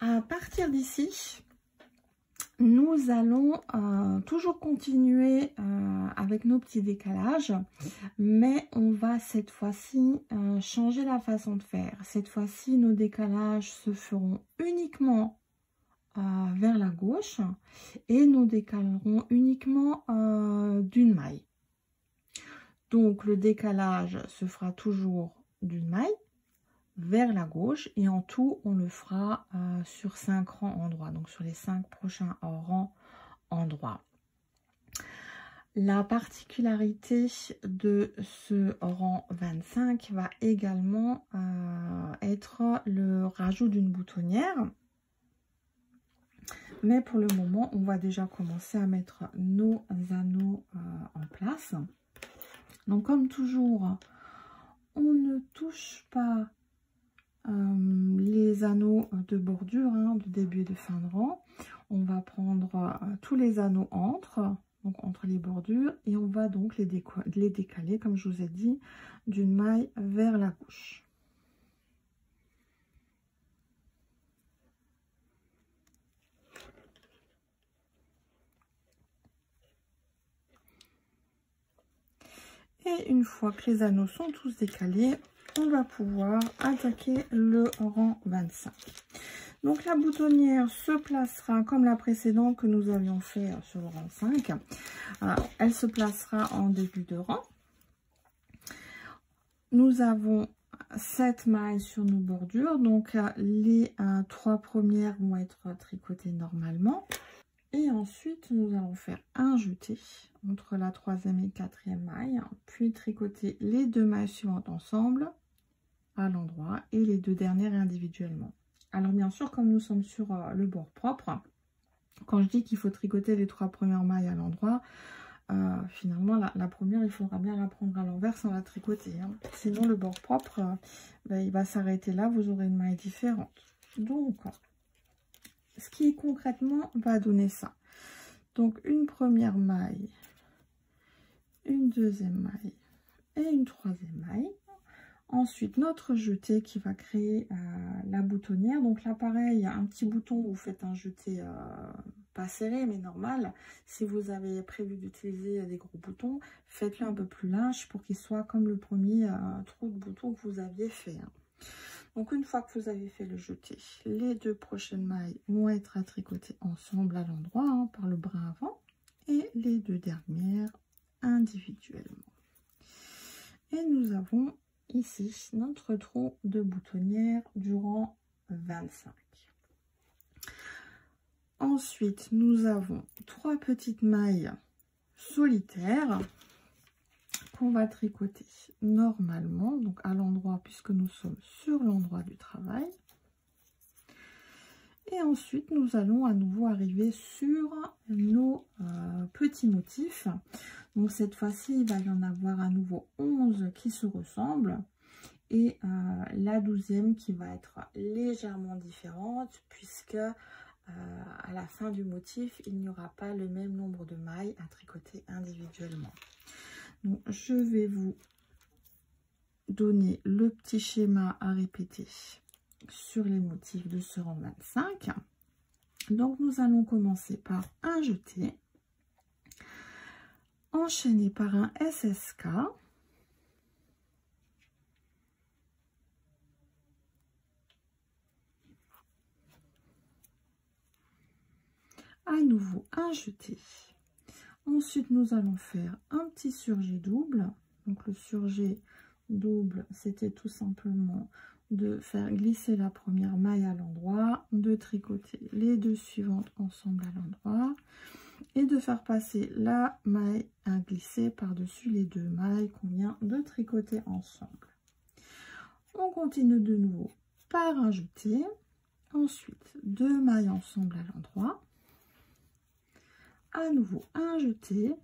À partir d'ici, nous allons toujours continuer avec nos petits décalages, mais on va cette fois-ci changer la façon de faire. Cette fois-ci, nos décalages se feront uniquement vers la gauche et nous décalerons uniquement d'une maille. Donc le décalage se fera toujours d'une maille vers la gauche et en tout on le fera sur 5 rangs endroits, donc sur les 5 prochains rangs endroits. La particularité de ce rang 25 va également être le rajout d'une boutonnière. Mais pour le moment, on va déjà commencer à mettre nos anneaux en place. Donc comme toujours, on ne touche pas les anneaux de bordure, de début et de fin de rang. On va prendre tous les anneaux entre les bordures et on va donc les décaler, comme je vous ai dit, d'une maille vers la gauche. Et une fois que les anneaux sont tous décalés, on va pouvoir attaquer le rang 25. Donc la boutonnière se placera comme la précédente que nous avions fait sur le rang 5. Elle se placera en début de rang. Nous avons 7 mailles sur nos bordures. Donc les 3 premières vont être tricotées normalement. Et ensuite, nous allons faire un jeté entre la 3e et 4e maille, puis tricoter les 2 mailles suivantes ensemble à l'endroit et les 2 dernières individuellement. Alors bien sûr, comme nous sommes sur le bord propre, quand je dis qu'il faut tricoter les 3 premières mailles à l'endroit, finalement la première, il faudra bien la prendre à l'envers sans la tricoter. Sinon, le bord propre, il va s'arrêter là, vous aurez une maille différente. Donc, ce qui concrètement va donner ça. Donc une première maille, une deuxième maille et une troisième maille. Ensuite notre jeté qui va créer la boutonnière. Donc là pareil, un petit bouton, vous faites un jeté pas serré mais normal. Si vous avez prévu d'utiliser des gros boutons, faites-le un peu plus large pour qu'il soit comme le premier trou de bouton que vous aviez fait. Donc une fois que vous avez fait le jeté, les 2 prochaines mailles vont être à tricoter ensemble à l'endroit par le brin avant et les 2 dernières individuellement. Et nous avons ici notre trou de boutonnière du rang 25. Ensuite, nous avons 3 petites mailles solitaires qu'on va tricoter normalement, donc à l'endroit puisque nous sommes sur l'endroit du travail. Et ensuite, nous allons à nouveau arriver sur nos petits motifs. Donc cette fois-ci, il va y en avoir à nouveau 11 qui se ressemblent. Et la 12e qui va être légèrement différente puisque à la fin du motif, il n'y aura pas le même nombre de mailles à tricoter individuellement. Donc, je vais vous donner le petit schéma à répéter sur les motifs de ce rang 25. Donc, nous allons commencer par un jeté, enchaîné par un SSK, à nouveau un jeté. Ensuite, nous allons faire un petit surjet double. Donc, le surjet double, c'était tout simplement de faire glisser la première maille à l'endroit, de tricoter les 2 suivantes ensemble à l'endroit et de faire passer la maille à glisser par-dessus les 2 mailles qu'on vient de tricoter ensemble. On continue de nouveau par un jeté. Ensuite, 2 mailles ensemble à l'endroit. À nouveau un jeté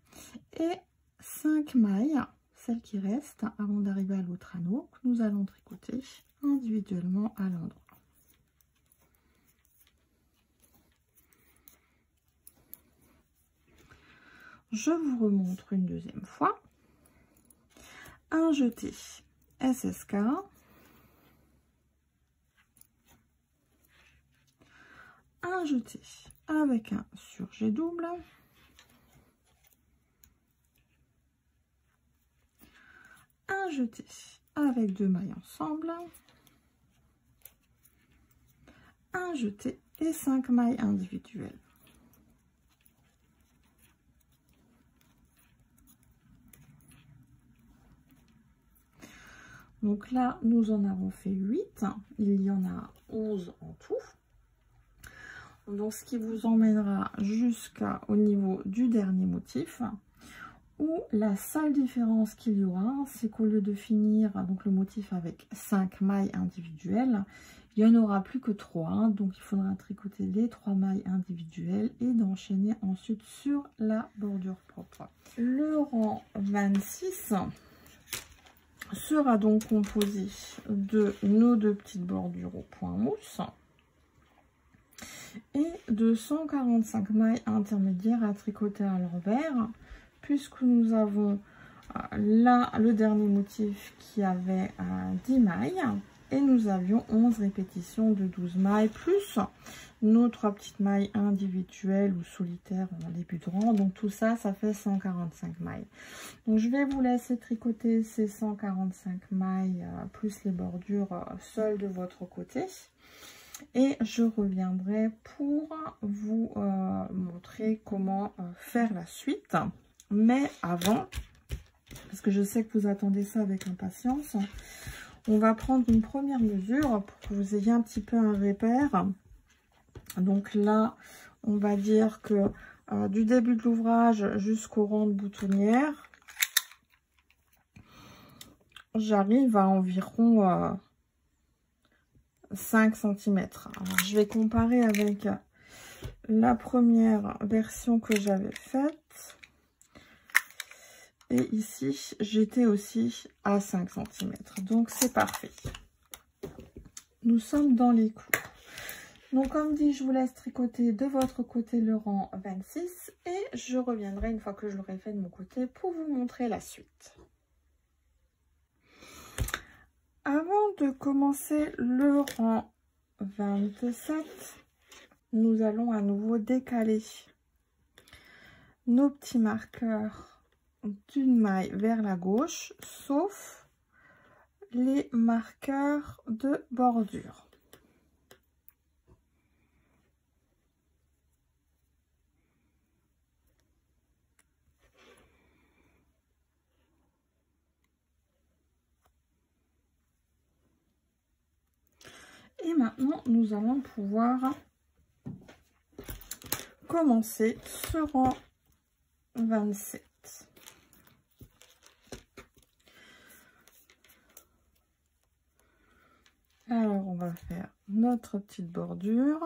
et 5 mailles, celles qui restent avant d'arriver à l'autre anneau, que nous allons tricoter individuellement à l'endroit. Je vous remontre une deuxième fois. Un jeté SSK. un jeté avec un surjet double, un jeté avec 2 mailles ensemble, un jeté et 5 mailles individuelles. Donc là, nous en avons fait 8. Il y en a 11 en tout. Donc, ce qui vous emmènera jusqu'au niveau du dernier motif. Où la seule différence qu'il y aura, c'est qu'au lieu de finir donc le motif avec 5 mailles individuelles, il n'y en aura plus que 3. Donc, il faudra tricoter les 3 mailles individuelles et d'enchaîner ensuite sur la bordure propre. Le rang 26 sera donc composé de nos 2 petites bordures au point mousse et de 145 mailles intermédiaires à tricoter à l'envers, puisque nous avons là le dernier motif qui avait 10 mailles et nous avions 11 répétitions de 12 mailles plus nos 3 petites mailles individuelles ou solitaires en début de rang. Donc tout ça, ça fait 145 mailles. Donc je vais vous laisser tricoter ces 145 mailles plus les bordures seules de votre côté. Et je reviendrai pour vous montrer comment faire la suite. Mais avant, parce que je sais que vous attendez ça avec impatience, on va prendre une première mesure pour que vous ayez un petit peu un repère. Donc là, on va dire que du début de l'ouvrage jusqu'au rang de boutonnière, j'arrive à environ 5 cm. Alors, je vais comparer avec la première version que j'avais faite. Et ici, j'étais aussi à 5 cm. Donc, c'est parfait. Nous sommes dans les clous. Donc, comme dit, je vous laisse tricoter de votre côté le rang 26. Et je reviendrai une fois que je l'aurai fait de mon côté pour vous montrer la suite. Avant de commencer le rang 27, nous allons à nouveau décaler nos petits marqueurs d'une maille vers la gauche, sauf les marqueurs de bordure. Et maintenant, nous allons pouvoir commencer ce rang 27. Alors, on va faire notre petite bordure.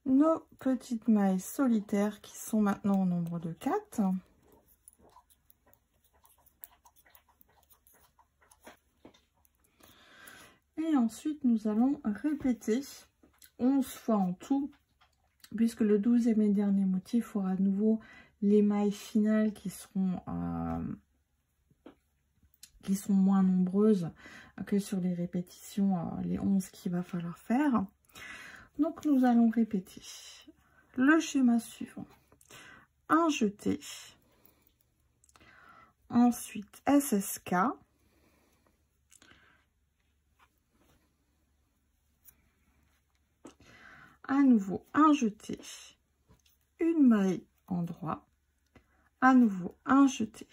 Nos petites mailles solitaires qui sont maintenant au nombre de 4. Et ensuite, nous allons répéter 11 fois en tout, puisque le 12e et dernier motif aura de nouveau les mailles finales qui seront moins nombreuses que sur les répétitions, les 11 qu'il va falloir faire. Donc, nous allons répéter le schéma suivant. Un jeté, ensuite SSK, à nouveau un jeté, une maille en droit, à nouveau un jeté,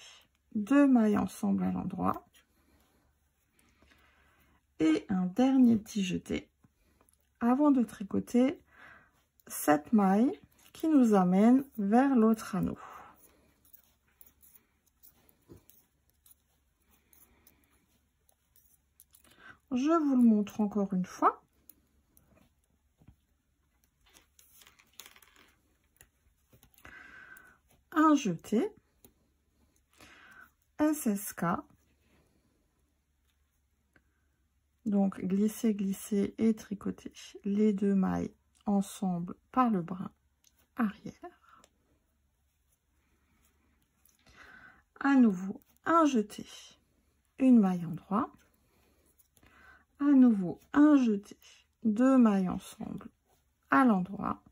2 mailles ensemble à l'endroit et un dernier petit jeté avant de tricoter cette maille qui nous amène vers l'autre anneau. Je vous le montre encore une fois. Un jeté, SSK, donc glisser, glisser et tricoter les 2 mailles ensemble par le brin arrière. À nouveau, un jeté, une maille endroit. À nouveau, un jeté, 2 mailles ensemble à l'endroit.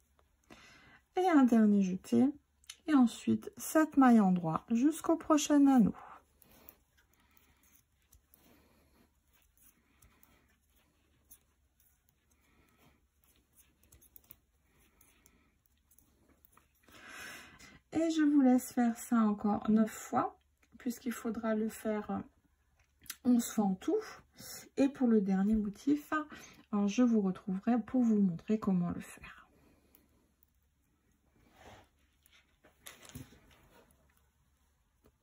Et un dernier jeté. Et ensuite, 7 mailles endroit jusqu'au prochain anneau. Et je vous laisse faire ça encore 9 fois, puisqu'il faudra le faire 11 fois en tout. Et pour le dernier motif, alors je vous retrouverai pour vous montrer comment le faire.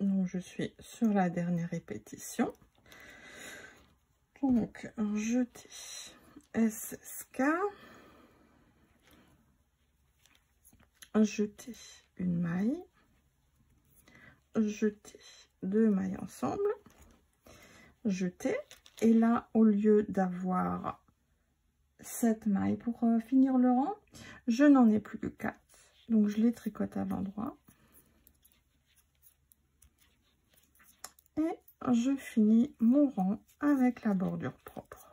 Donc, je suis sur la dernière répétition. Donc, un jeté SSK, un jeté une maille, jeter 2 mailles ensemble, jeter, et là au lieu d'avoir 7 mailles pour finir le rang, je n'en ai plus que 4, donc je les tricote à l'endroit et je finis mon rang avec la bordure propre.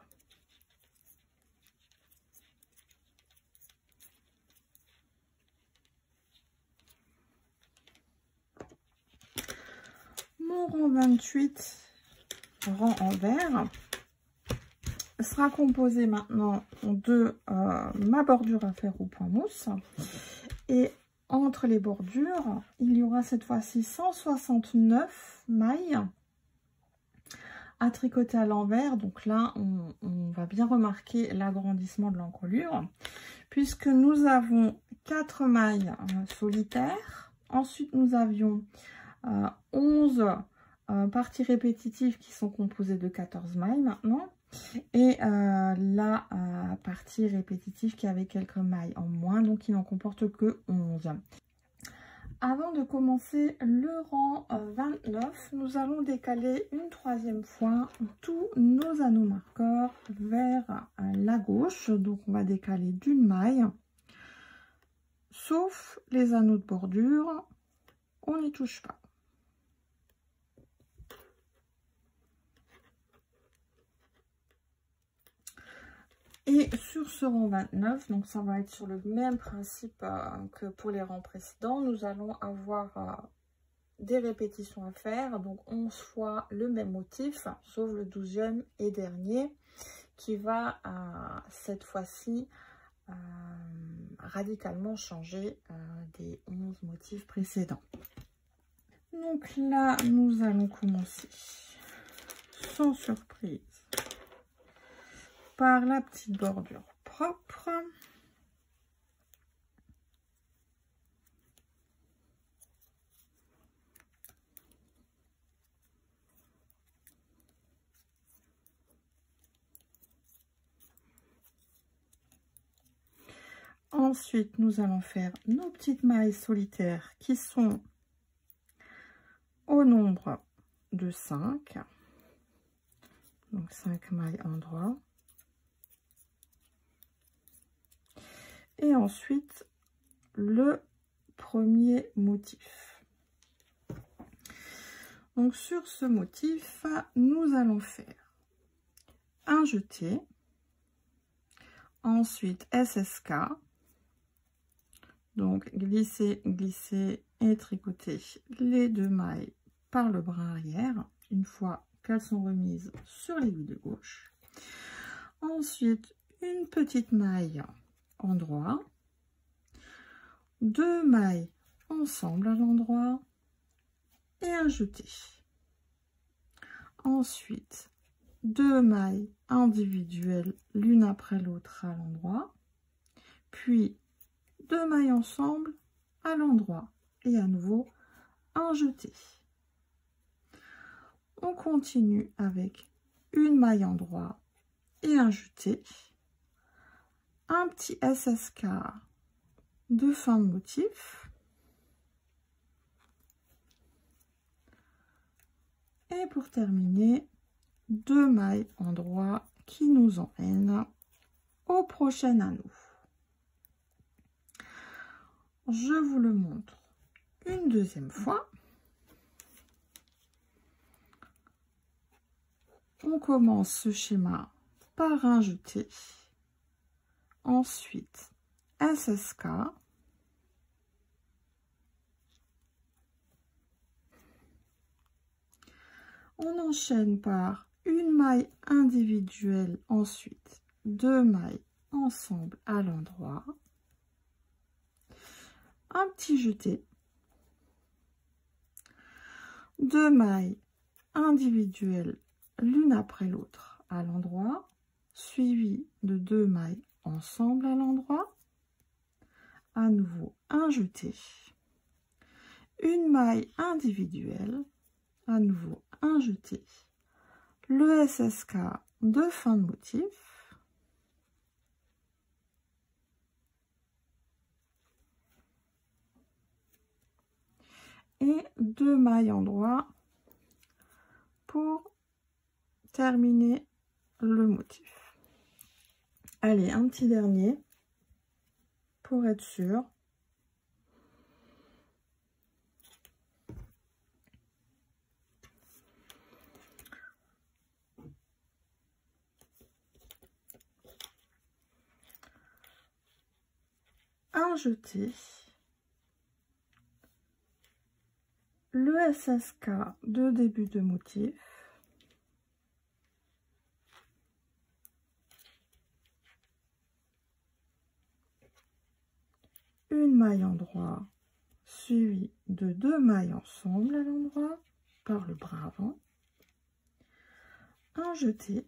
Mon rang 28, rang en vert, sera composé maintenant de ma bordure à faire au point mousse. Et entre les bordures, il y aura cette fois-ci 169 mailles à tricoter à l'envers. Donc là, on va bien remarquer l'agrandissement de l'encolure, puisque nous avons 4 mailles solitaires. Ensuite, nous avions 11 parties répétitives qui sont composées de 14 mailles maintenant. Et la partie répétitive qui avait quelques mailles en moins, donc il n'en comporte que 11. Avant de commencer le rang 29, nous allons décaler une 3e fois tous nos anneaux marqueurs vers la gauche. Donc on va décaler d'une maille, sauf les anneaux de bordure, on n'y touche pas. Et sur ce rang 29, donc ça va être sur le même principe que pour les rangs précédents, nous allons avoir des répétitions à faire, donc 11 fois le même motif, sauf le 12e et dernier, qui va cette fois-ci radicalement changer des 11 motifs précédents. Donc là, nous allons commencer sans surprise par la petite bordure propre. Ensuite, nous allons faire nos petites mailles solitaires qui sont au nombre de 5. Donc 5 mailles endroit. Et ensuite, le premier motif. Donc sur ce motif, nous allons faire un jeté, ensuite SSK, donc glisser, glisser et tricoter les 2 mailles par le brin arrière, une fois qu'elles sont remises sur l'aiguille de gauche. Ensuite, une petite maille endroit, 2 mailles ensemble à l'endroit et un jeté. Ensuite, 2 mailles individuelles l'une après l'autre à l'endroit, puis 2 mailles ensemble à l'endroit et à nouveau un jeté. On continue avec une maille endroit et un jeté, un petit SSK de fin de motif et pour terminer 2 mailles endroit qui nous emmènent au prochain anneau. je vous le montre une deuxième fois. On commence ce schéma par un jeté, ensuite SSK, on enchaîne par une maille individuelle, ensuite 2 mailles ensemble à l'endroit, un petit jeté, 2 mailles individuelles l'une après l'autre à l'endroit, suivi de 2 mailles ensemble à l'endroit, à nouveau un jeté, une maille individuelle, à nouveau un jeté, le SSK de fin de motif, et 2 mailles endroit pour terminer le motif. Allez, un petit dernier pour être sûr. Un jeté, le SSK de début de motif, une maille endroit suivie de 2 mailles ensemble à l'endroit par le bras avant, un jeté,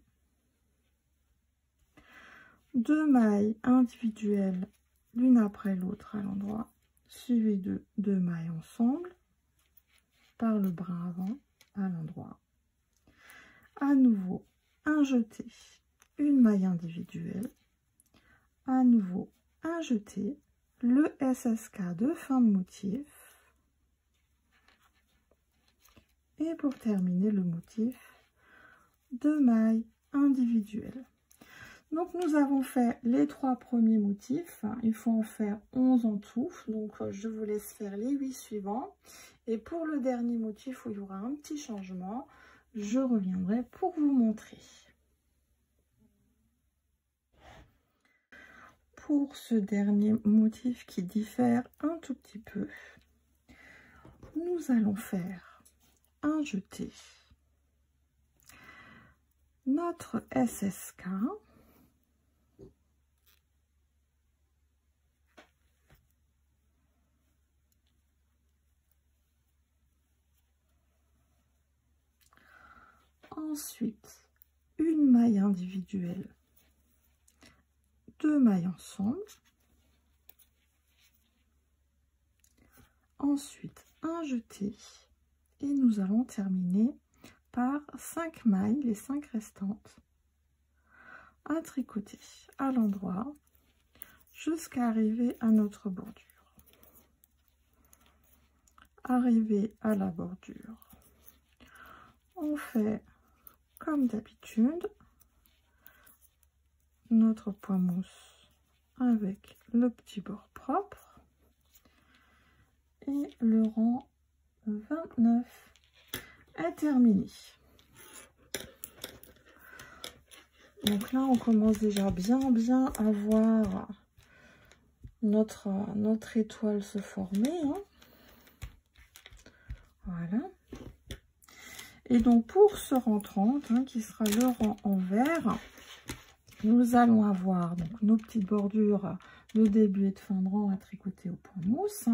2 mailles individuelles l'une après l'autre à l'endroit, suivi de 2 mailles ensemble par le bras avant à l'endroit, à nouveau un jeté, une maille individuelle, à nouveau un jeté, le SSK de fin de motif, et pour terminer le motif, 2 mailles individuelles. Donc nous avons fait les 3 premiers motifs, il faut en faire 11 en tout, donc je vous laisse faire les 8 suivants. Et pour le dernier motif où il y aura un petit changement, je reviendrai pour vous montrer. Pour ce dernier motif qui diffère un tout petit peu, nous allons faire un jeté, notre SSK, ensuite une maille individuelle, 2 mailles ensemble, ensuite un jeté, et nous allons terminer par 5 mailles, les 5 restantes, à tricoter à l'endroit jusqu'à arriver à notre bordure. Arrivé à la bordure, on fait comme d'habitude notre point mousse avec le petit bord propre et le rang 29 est terminé. Donc là on commence déjà bien à voir notre étoile se former, hein. Voilà. Et donc pour ce rang 30, hein, qui sera le rang en vert, nous allons avoir donc nos petites bordures de début et de fin de rang à tricoter au point mousse.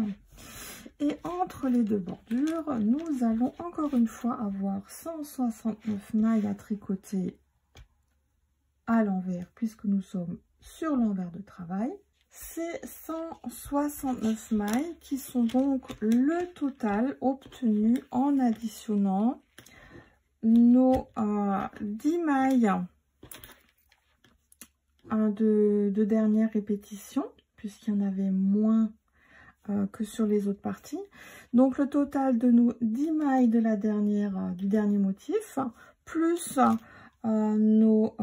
Et entre les deux bordures, nous allons encore une fois avoir 169 mailles à tricoter à l'envers, puisque nous sommes sur l'envers de travail. Ces 169 mailles qui sont donc le total obtenu en additionnant nos 10 mailles de dernière répétition, puisqu'il y en avait moins que sur les autres parties. Donc le total de nos 10 mailles de la dernière, du dernier motif, plus nos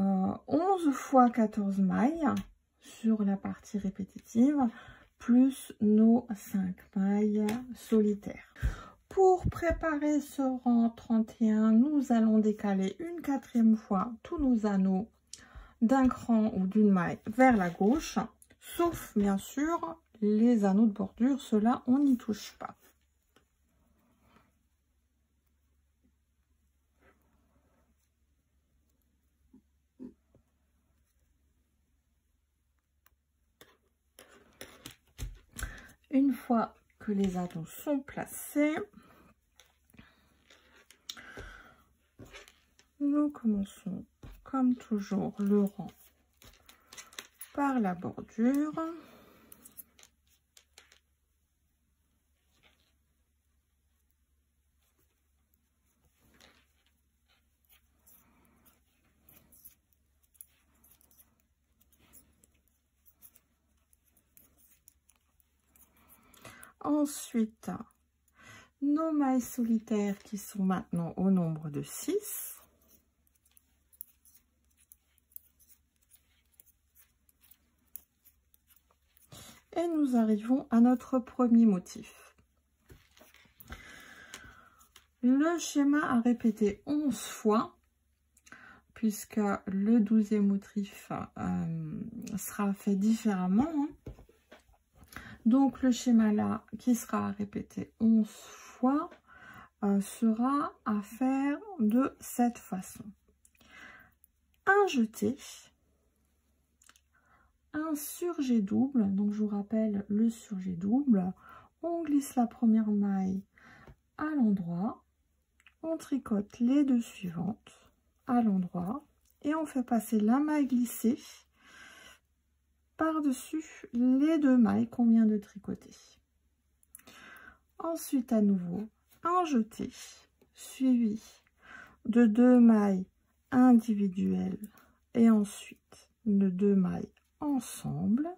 11 fois 14 mailles sur la partie répétitive, plus nos 5 mailles solitaires. Pour préparer ce rang 31, nous allons décaler une 4e fois tous nos anneaux d'un cran ou d'une maille vers la gauche, sauf bien sûr les anneaux de bordure, ceux-là on n'y touche pas. Une fois que les anneaux sont placés, nous commençons comme toujours le rang par la bordure. Ensuite, nos mailles solitaires qui sont maintenant au nombre de 6. Et nous arrivons à notre premier motif. Le schéma à répéter 11 fois, puisque le 12e motif sera fait différemment. Donc le schéma là, qui sera à répéter 11 fois, sera à faire de cette façon. Un jeté, un surjet double, donc je vous rappelle le surjet double, on glisse la première maille à l'endroit, on tricote les 2 suivantes à l'endroit et on fait passer la maille glissée par-dessus les 2 mailles qu'on vient de tricoter. Ensuite à nouveau un jeté suivi de 2 mailles individuelles et ensuite de 2 mailles ensemble,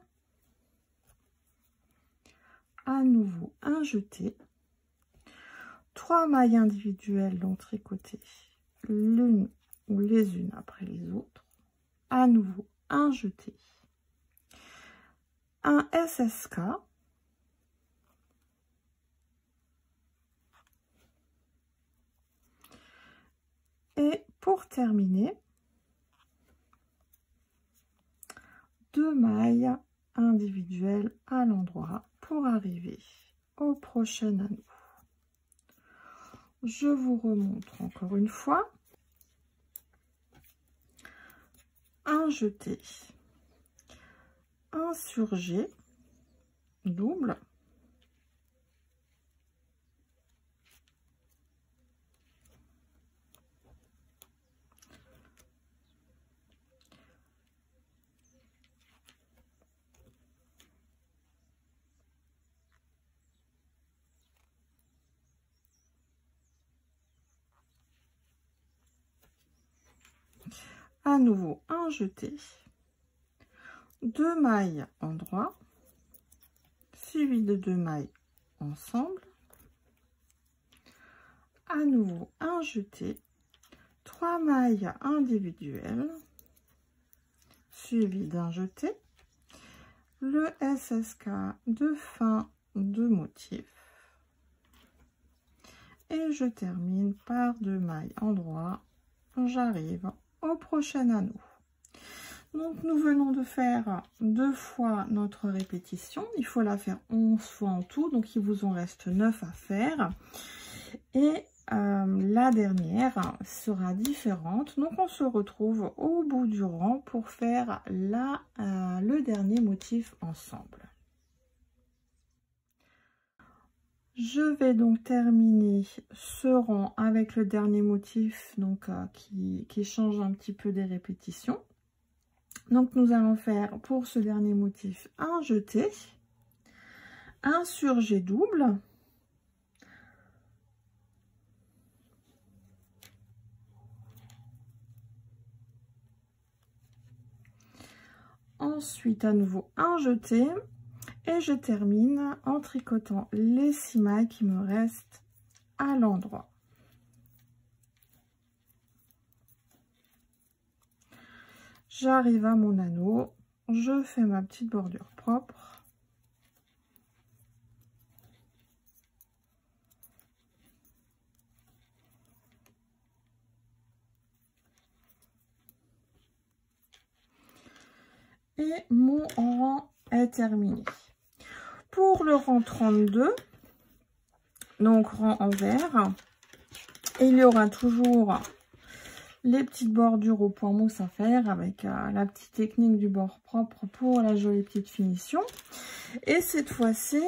à nouveau un jeté, 3 mailles individuelles donc tricotées l'une ou les unes après les autres, à nouveau un jeté, un SSK, et pour terminer 2 mailles individuelles à l'endroit pour arriver au prochain anneau. Je vous remontre encore une fois. Un jeté, un surjet double, à nouveau un jeté, 2 mailles endroit suivi de 2 mailles ensemble, à nouveau un jeté, 3 mailles individuelles suivi d'un jeté, le SSK de fin de motif et je termine par 2 mailles endroit. J'arrive au prochain anneau. Donc nous venons de faire 2 fois notre répétition, il faut la faire 11 fois en tout, donc il vous en reste 9 à faire et la dernière sera différente. Donc on se retrouve au bout du rang pour faire le dernier motif ensemble. Je vais donc terminer ce rang avec le dernier motif donc qui change un petit peu des répétitions. Donc nous allons faire pour ce dernier motif un jeté, un surjet double, ensuite à nouveau un jeté et je termine en tricotant les 6 mailles qui me restent à l'endroit. J'arrive à mon anneau, je fais ma petite bordure propre Et mon rang est terminé. Pour le rang 32, donc rang envers, il y aura toujours les petites bordures au point mousse à faire avec la petite technique du bord propre pour la jolie petite finition. Et cette fois-ci,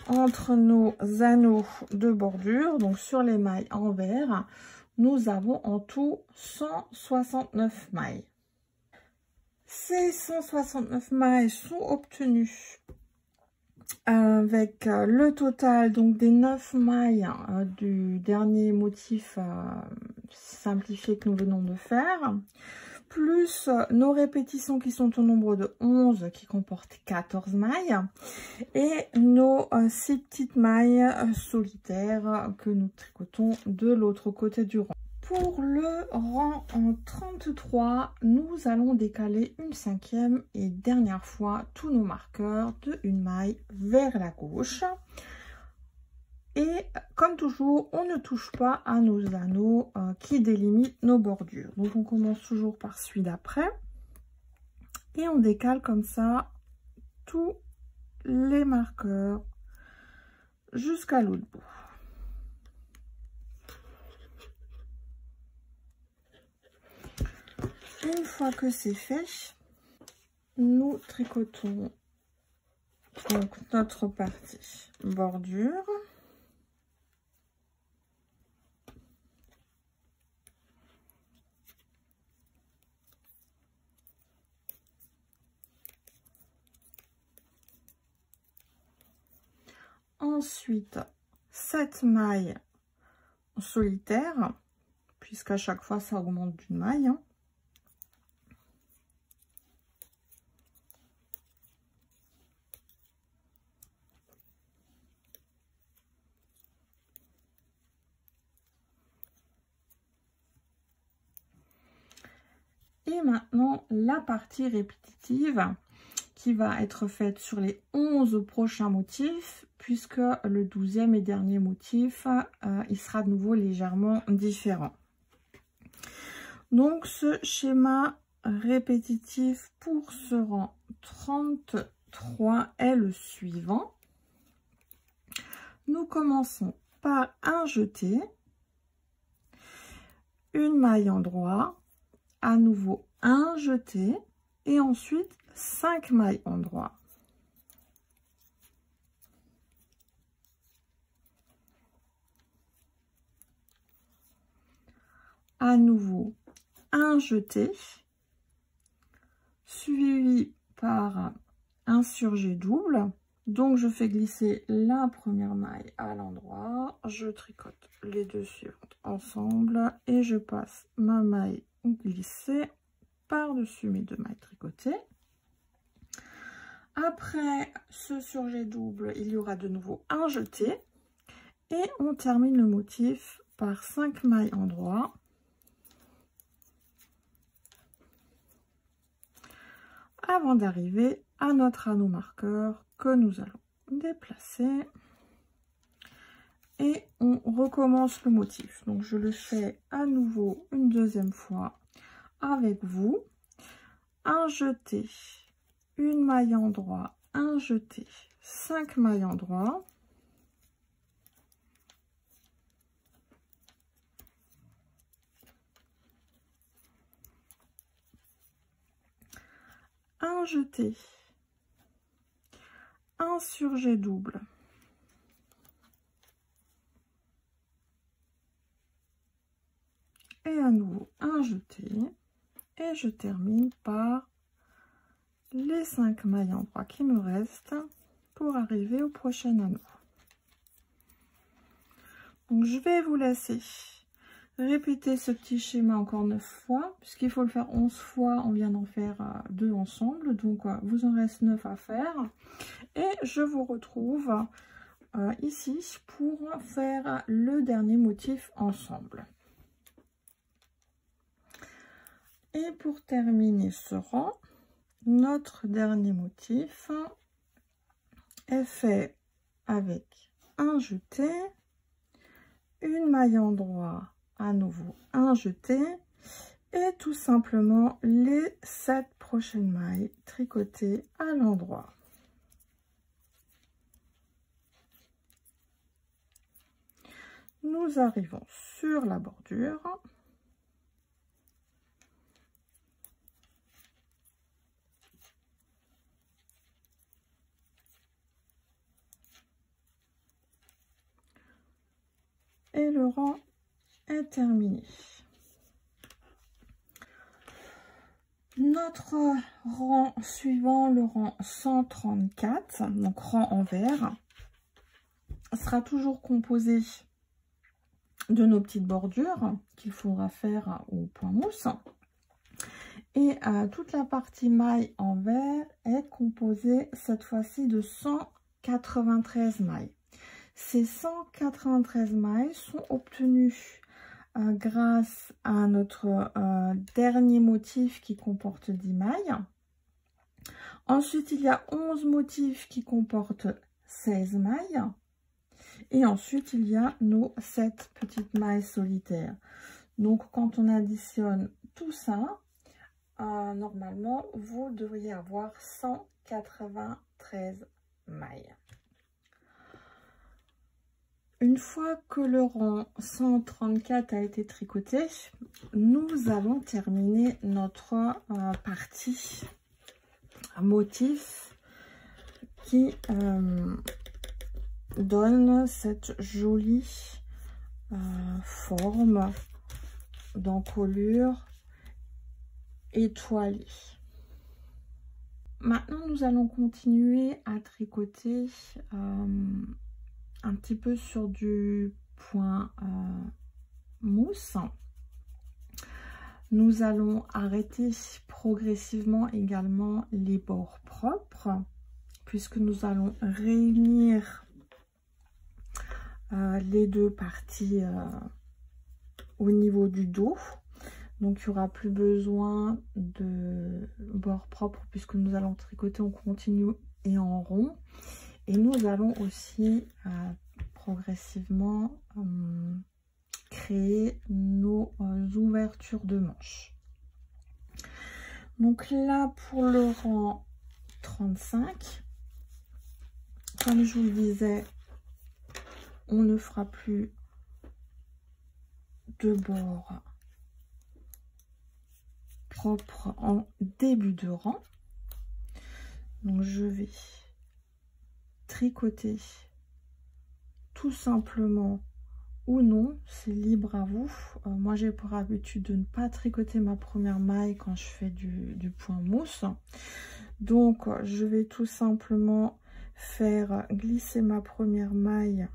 entre nos anneaux de bordure, donc sur les mailles envers, nous avons en tout 169 mailles. Ces 169 mailles sont obtenues avec le total donc des 9 mailles du dernier motif simplifié que nous venons de faire, plus nos répétitions qui sont au nombre de 11 qui comportent 14 mailles et nos 6 petites mailles solitaires que nous tricotons de l'autre côté du rang. Pour le rang en 33, nous allons décaler une 5e et dernière fois tous nos marqueurs de une maille vers la gauche. Et comme toujours, on ne touche pas à nos anneaux qui délimitent nos bordures. Donc on commence toujours par celui d'après. Et on décale comme ça tous les marqueurs jusqu'à l'autre bout. Une fois que c'est fait, nous tricotons donc notre partie bordure. Ensuite, 7 mailles solitaires, puisqu'à chaque fois ça augmente d'une maille. Hein. Et maintenant, la partie répétitive qui va être faite sur les 11 prochains motifs, puisque le 12e et dernier motif, il sera de nouveau légèrement différent. Donc, ce schéma répétitif pour ce rang 33 est le suivant. Nous commençons par un jeté, une maille en droit, à nouveau un jeté et ensuite 5 mailles en droit. À nouveau un jeté suivi par un surjet double. Donc je fais glisser la première maille à l'endroit, je tricote les deux suivantes ensemble et je passe ma maille glissée par-dessus mes deux mailles tricotées. Après ce surjet double, il y aura de nouveau un jeté et on termine le motif par 5 mailles en droit. Avant d'arriver à notre anneau marqueur que nous allons déplacer. Et on recommence le motif. Donc je le fais à nouveau une deuxième fois avec vous. Un jeté, une maille en droit, un jeté, 5 mailles en droit. Un jeté, un surjet double, et à nouveau un jeté, et je termine par les 5 mailles en droit qui me restent pour arriver au prochain anneau. Donc je vais vous laisser répéter ce petit schéma encore 9 fois, puisqu'il faut le faire 11 fois, on vient d'en faire 2 ensemble, donc vous en reste 9 à faire. Et je vous retrouve ici pour faire le dernier motif ensemble. Et pour terminer ce rang, notre dernier motif est fait avec un jeté, une maille en droit, à nouveau un jeté et tout simplement les 7 prochaines mailles tricotées à l'endroit. Nous arrivons sur la bordure. Et le rang est terminé. Notre rang suivant, le rang 134, donc rang envers, sera toujours composé de nos petites bordures qu'il faudra faire au point mousse. Et toute la partie maille envers est composée cette fois-ci de 193 mailles. Ces 193 mailles sont obtenues grâce à notre dernier motif qui comporte 10 mailles. Ensuite, il y a 11 motifs qui comportent 16 mailles. Et ensuite, il y a nos 7 petites mailles solitaires. Donc, quand on additionne tout ça, normalement, vous devriez avoir 193 mailles. Une fois que le rang 134 a été tricoté, nous allons terminer notre partie motif qui donne cette jolie forme d'encolure étoilée. Maintenant, nous allons continuer à tricoter un petit peu sur du point mousse. Nous allons arrêter progressivement également les bords propres, puisque nous allons réunir les deux parties au niveau du dos. Donc, il n'y aura plus besoin de bords propres, puisque nous allons tricoter en continu et en rond. Et nous allons aussi progressivement créer nos ouvertures de manches. Donc là, pour le rang 35, comme je vous le disais, on ne fera plus de bords propres en début de rang. Donc je vais tricoter tout simplement ou non, c'est libre à vous. Moi j'ai pour habitude de ne pas tricoter ma première maille quand je fais du point mousse. Donc je vais tout simplement faire glisser ma première maille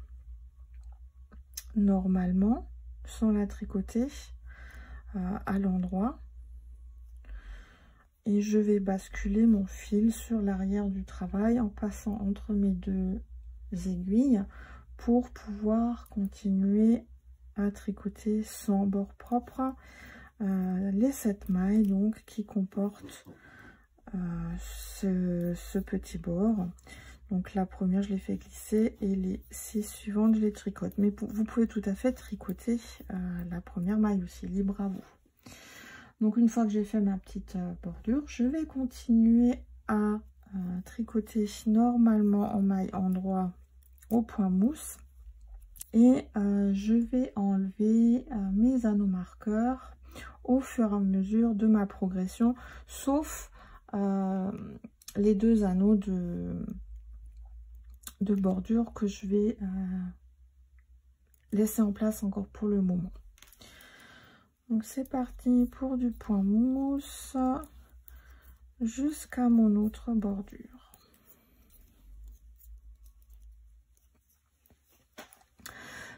normalement sans la tricoter à l'endroit. Et je vais basculer mon fil sur l'arrière du travail en passant entre mes deux aiguilles pour pouvoir continuer à tricoter sans bord propre les 7 mailles donc qui comportent ce petit bord. Donc la première je l'ai fait glisser et les 6 suivantes je les tricote. Mais vous pouvez tout à fait tricoter la première maille aussi, libre à vous. Donc une fois que j'ai fait ma petite bordure, je vais continuer à tricoter normalement en maille endroit au point mousse. Et je vais enlever mes anneaux marqueurs au fur et à mesure de ma progression, sauf les 2 anneaux de bordure que je vais laisser en place encore pour le moment. Donc c'est parti pour du point mousse jusqu'à mon autre bordure.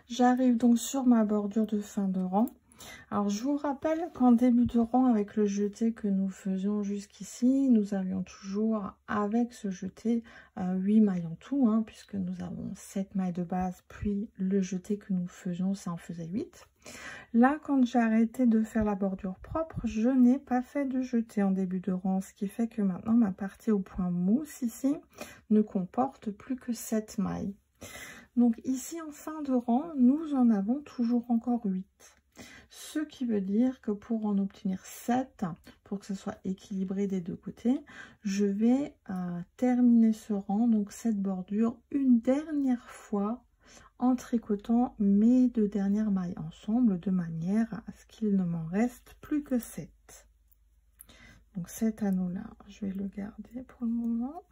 J'arrive donc sur ma bordure de fin de rang. Alors je vous rappelle qu'en début de rang, avec le jeté que nous faisions jusqu'ici, nous avions toujours avec ce jeté 8 mailles en tout, hein, puisque nous avons 7 mailles de base, puis le jeté que nous faisions, ça en faisait 8. Là, quand j'ai arrêté de faire la bordure propre, je n'ai pas fait de jeté en début de rang, ce qui fait que maintenant ma partie au point mousse ici ne comporte plus que 7 mailles. Donc ici en fin de rang, nous en avons toujours encore 8. Ce qui veut dire que pour en obtenir 7, pour que ce soit équilibré des deux côtés, je vais terminer ce rang, donc cette bordure, une dernière fois en tricotant mes 2 dernières mailles ensemble de manière à ce qu'il ne m'en reste plus que 7. Donc cet anneau là, je vais le garder pour le moment.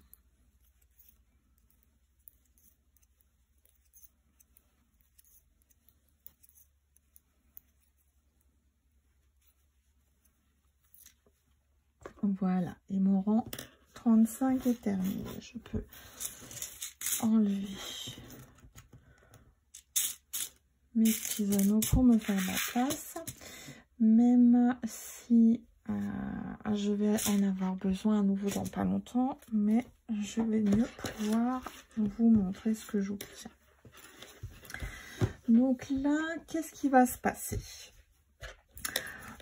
Voilà, et mon rang 35 est terminé. Je peux enlever mes petits anneaux pour me faire la place, même si je vais en avoir besoin à nouveau dans pas longtemps, mais je vais mieux pouvoir vous montrer ce que j'obtiens. Donc là, qu'est-ce qui va se passer?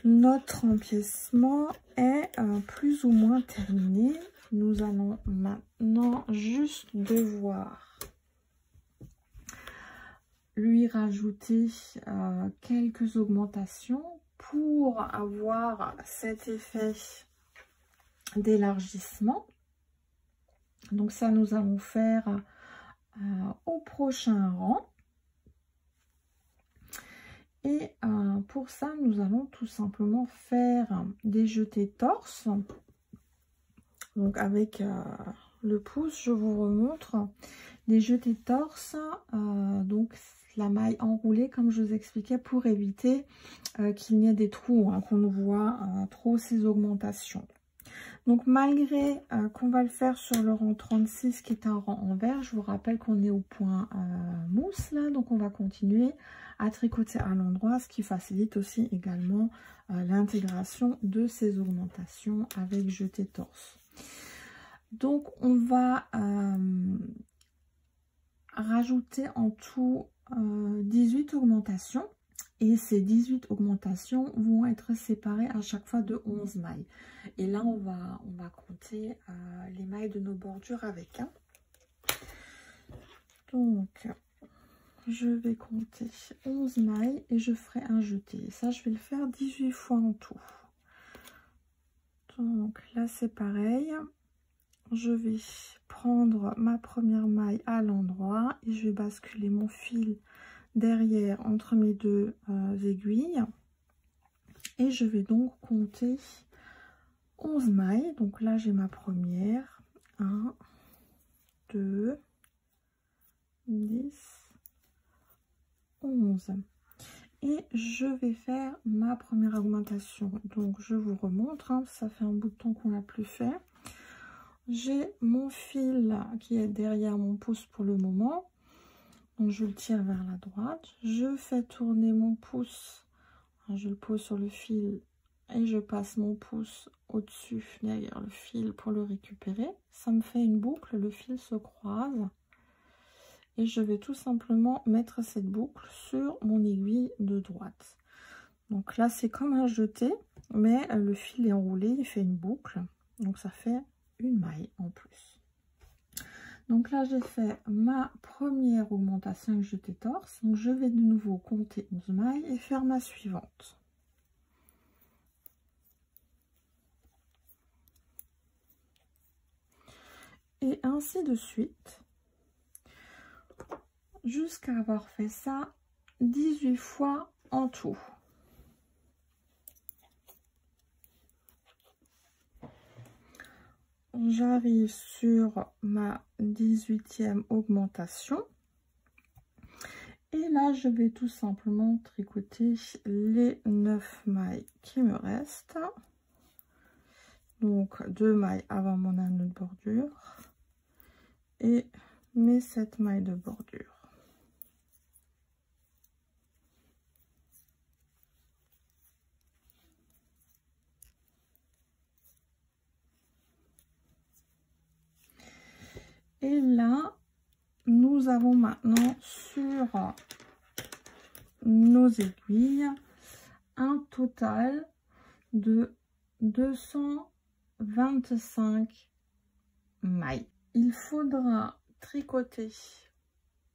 Notre empiècement est plus ou moins terminé. Nous allons maintenant juste devoir lui rajouter quelques augmentations pour avoir cet effet d'élargissement. Donc ça, nous allons faire au prochain rang. Et pour ça, nous allons tout simplement faire des jetés torse. Donc avec le pouce, je vous remontre des jetés torse. Donc la maille enroulée, comme je vous expliquais, pour éviter qu'il n'y ait des trous, hein, qu'on voit trop ces augmentations. Donc malgré qu'on va le faire sur le rang 36 qui est un rang en vert, je vous rappelle qu'on est au point mousse là, donc on va continuer à tricoter à l'endroit, ce qui facilite aussi également l'intégration de ces augmentations avec jeté torse. Donc on va rajouter en tout 18 augmentations. Et ces 18 augmentations vont être séparées à chaque fois de 11 mailles. Et là, on va compter les mailles de nos bordures avec. Hein. Donc, je vais compter 11 mailles et je ferai un jeté. Et ça, je vais le faire 18 fois en tout. Donc là, c'est pareil. Je vais prendre ma première maille à l'endroit et je vais basculer mon fil derrière entre mes deux aiguilles et je vais donc compter 11 mailles. Donc là j'ai ma première, 1 2 10 11 et je vais faire ma première augmentation. Donc je vous remontre, hein, ça fait un bout de temps qu'on n'a plus fait. J'ai mon fil qui est derrière mon pouce pour le moment. Donc je le tire vers la droite, je fais tourner mon pouce, je le pose sur le fil et je passe mon pouce au-dessus derrière le fil pour le récupérer. Ça me fait une boucle, le fil se croise et je vais tout simplement mettre cette boucle sur mon aiguille de droite. Donc là c'est comme un jeté, mais le fil est enroulé, il fait une boucle, donc ça fait une maille en plus. Donc là, j'ai fait ma première augmentation avec jeté torse. Donc je vais de nouveau compter 11 mailles et faire ma suivante. Et ainsi de suite, jusqu'à avoir fait ça 18 fois en tout. J'arrive sur ma 18e augmentation. Et là, je vais tout simplement tricoter les 9 mailles qui me restent. Donc, 2 mailles avant mon anneau de bordure. Et mes 7 mailles de bordure. Et là, nous avons maintenant sur nos aiguilles un total de 225 mailles. Il faudra tricoter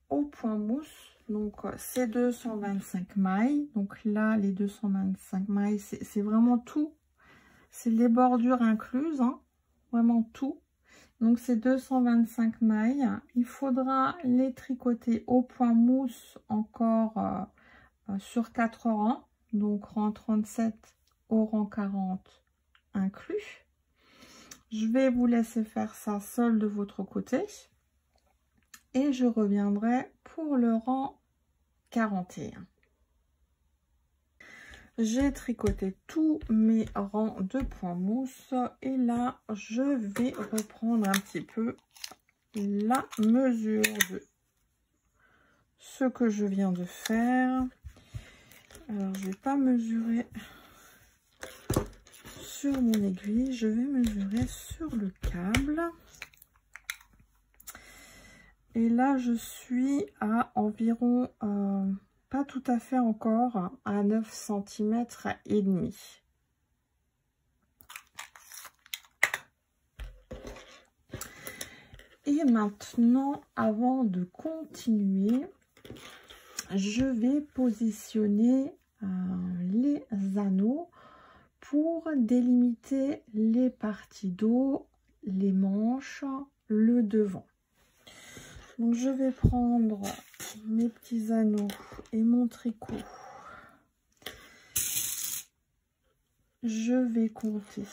au point mousse Donc c'est 225 mailles. Donc là, les 225 mailles, c'est vraiment tout. C'est les bordures incluses, hein, vraiment tout. Donc c'est 225 mailles. Il faudra les tricoter au point mousse encore sur 4 rangs. Donc rang 37 au rang 40 inclus. Je vais vous laisser faire ça seul de votre côté. Et je reviendrai pour le rang 41. J'ai tricoté tous mes rangs de points mousse. Et là, je vais reprendre un petit peu la mesure de ce que je viens de faire. Alors, je ne vais pas mesurer sur mon aiguille, je vais mesurer sur le câble. Et là, je suis à environ, pas tout à fait encore, à 9 cm et demi. Et maintenant, avant de continuer, je vais positionner les anneaux pour délimiter les parties dos, les manches, le devant. Donc je vais prendre mes petits anneaux et mon tricot. Je vais compter,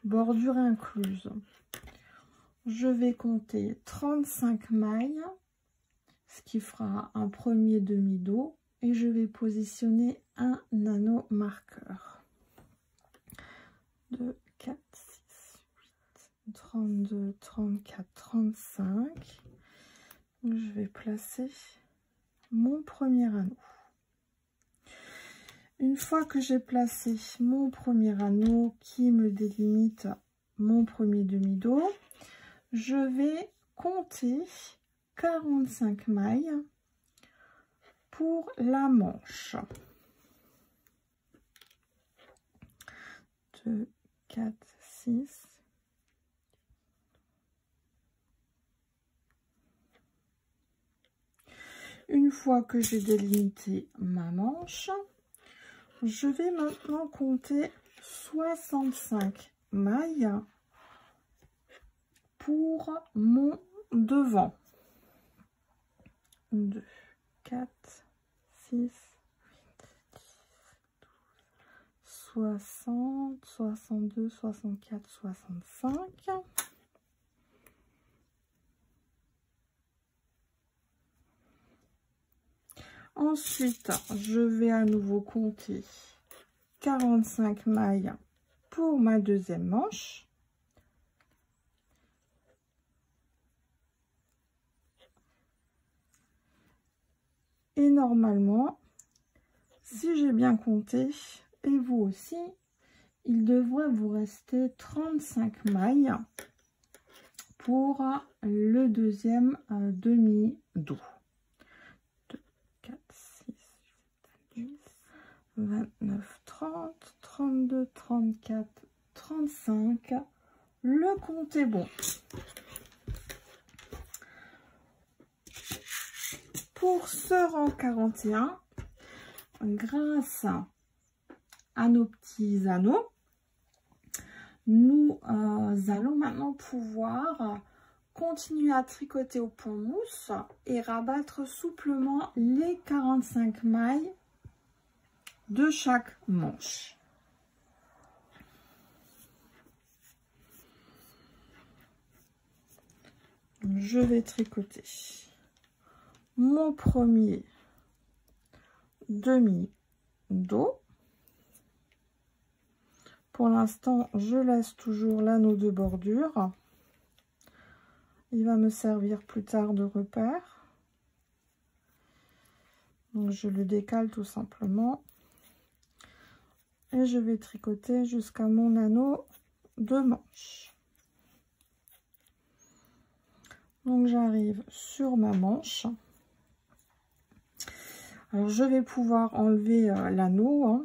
bordure incluse, je vais compter 35 mailles, ce qui fera un premier demi-dos, et je vais positionner un anneau marqueur. 2, 4, 6, 8, 32, 34, 35. Donc, je vais placer mon premier anneau. Une fois que j'ai placé mon premier anneau qui me délimite mon premier demi-dos, je vais compter 45 mailles pour la manche. 2, 4, 6. Une fois que j'ai délimité ma manche, je vais maintenant compter 65 mailles pour mon devant. 2, 4, 6, 60, 62, 64, 65. Ensuite, je vais à nouveau compter 45 mailles pour ma deuxième manche. Et normalement, si j'ai bien compté, et vous aussi, il devrait vous rester 35 mailles pour le deuxième demi-dos. 2, 4, 6, 7, 10, 29, 30, 32, 34, 35. Le compte est bon. Pour ce rang 41, grâce à nos petits anneaux, nous allons maintenant pouvoir continuer à tricoter au point mousse et rabattre souplement les 45 mailles de chaque manche. Je vais tricoter mon premier demi-dos. Pour l'instant, je laisse toujours l'anneau de bordure. Il va me servir plus tard de repère. Donc, je le décale tout simplement. Et je vais tricoter jusqu'à mon anneau de manche. Donc, j'arrive sur ma manche. Alors, je vais pouvoir enlever l'anneau, hein.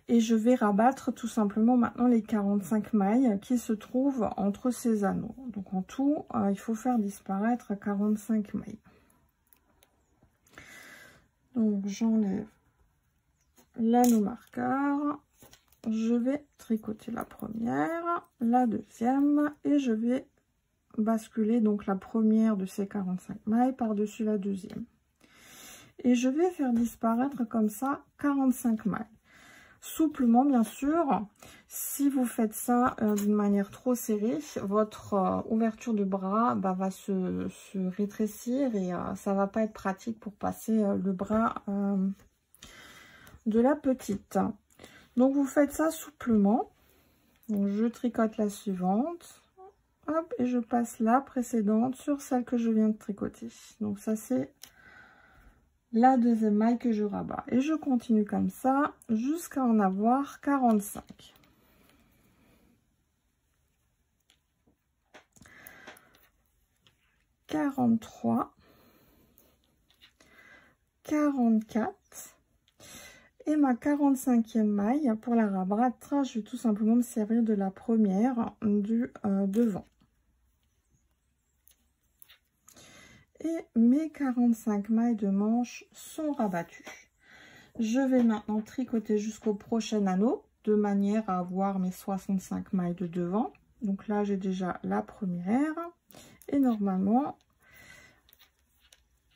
Et je vais rabattre tout simplement maintenant les 45 mailles qui se trouvent entre ces anneaux. Donc en tout, il faut faire disparaître 45 mailles. Donc j'enlève l'anneau marqueur, je vais tricoter la première, la deuxième et je vais basculer donc la première de ces 45 mailles par-dessus la deuxième. Et je vais faire disparaître comme ça 45 mailles. Souplement bien sûr. Si vous faites ça d'une manière trop serrée, votre ouverture de bras va se rétrécir et ça va pas être pratique pour passer le bras de la petite. Donc vous faites ça souplement. Donc, je tricote la suivante. Hop, et je passe la précédente sur celle que je viens de tricoter. Donc ça c'est la deuxième maille que je rabats. Et je continue comme ça jusqu'à en avoir 45. 43, 44 et ma 45e maille. Pour la rabattre, je vais tout simplement me servir de la première du devant. Et mes 45 mailles de manche sont rabattues. Je vais maintenant tricoter jusqu'au prochain anneau de manière à avoir mes 65 mailles de devant. Donc là j'ai déjà la première et normalement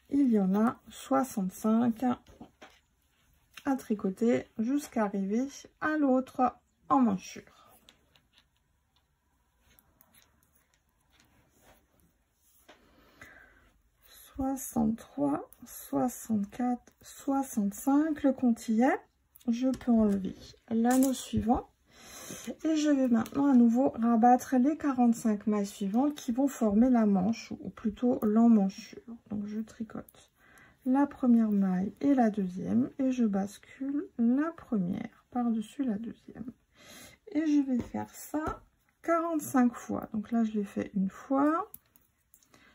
il y en a 65 à tricoter jusqu'à arriver à l'autre emmanchure. 63, 64, 65, le compte y est. Je peux enlever l'anneau suivant et je vais maintenant à nouveau rabattre les 45 mailles suivantes qui vont former la manche ou plutôt l'emmanchure. Donc je tricote la première maille et la deuxième et je bascule la première par-dessus la deuxième et je vais faire ça 45 fois. Donc là je l'ai fait une fois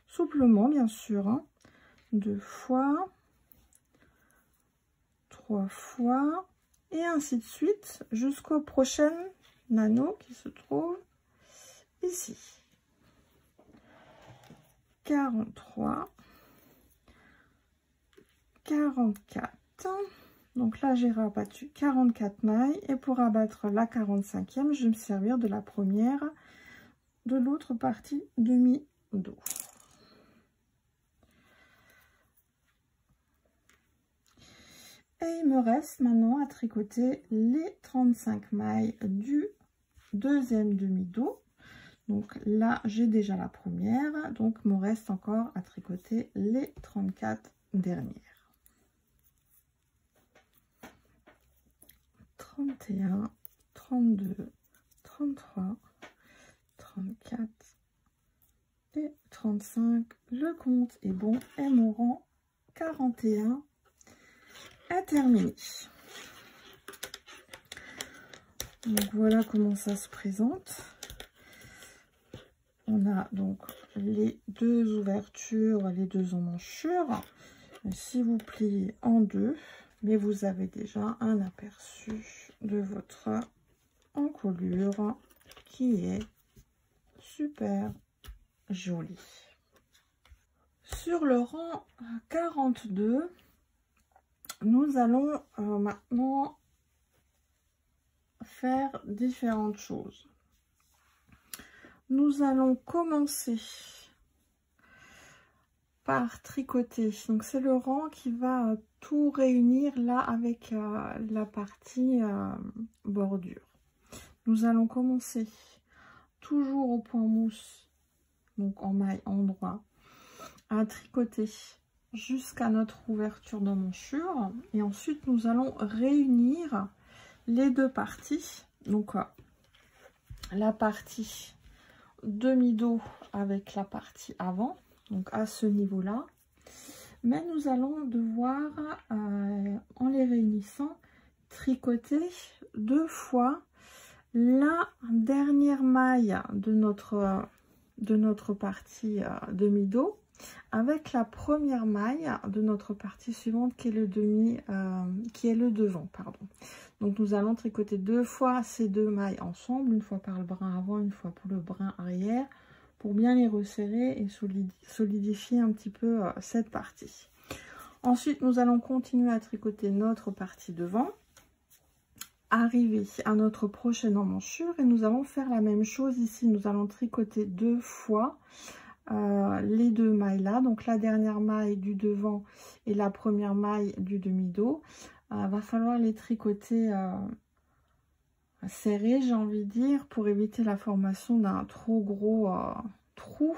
souplement bien sûr, hein. 2 fois, 3 fois et ainsi de suite jusqu'au prochain anneau qui se trouve ici. 43, 44. Donc là j'ai rabattu 44 mailles et pour abattre la 45e je vais me servir de la première de l'autre partie demi-dos. Et il me reste maintenant à tricoter les 35 mailles du deuxième demi-dos. Donc là, j'ai déjà la première. Donc, il me reste encore à tricoter les 34 dernières. 31, 32, 33, 34 et 35. Le compte est bon et mon rang 41 est terminé. Donc voilà comment ça se présente. On a donc les deux ouvertures, les deux emmanchures. Si vous pliez en deux, mais vous avez déjà un aperçu de votre encolure qui est super jolie. Sur le rang 42, nous allons maintenant faire différentes choses. Nous allons commencer par tricoter. Donc c'est le rang qui va tout réunir là avec la partie bordure. Nous allons commencer toujours au point mousse, donc en maille endroit, à tricoter jusqu'à notre ouverture d'emmanchure et ensuite nous allons réunir les deux parties, donc la partie demi-dos avec la partie avant, donc à ce niveau là, mais nous allons devoir en les réunissant tricoter deux fois la dernière maille de notre partie demi-dos avec la première maille de notre partie suivante qui est le devant, pardon. Donc nous allons tricoter deux fois ces deux mailles ensemble, une fois par le brin avant, une fois pour le brin arrière, pour bien les resserrer et solidifier un petit peu cette partie. Ensuite, nous allons continuer à tricoter notre partie devant. Arriver à notre prochaine emmanchure et nous allons faire la même chose ici. Nous allons tricoter 2 fois les 2 mailles là, donc la dernière maille du devant et la première maille du demi-dos. Va falloir les tricoter serrés, j'ai envie de dire, pour éviter la formation d'un trop gros trou.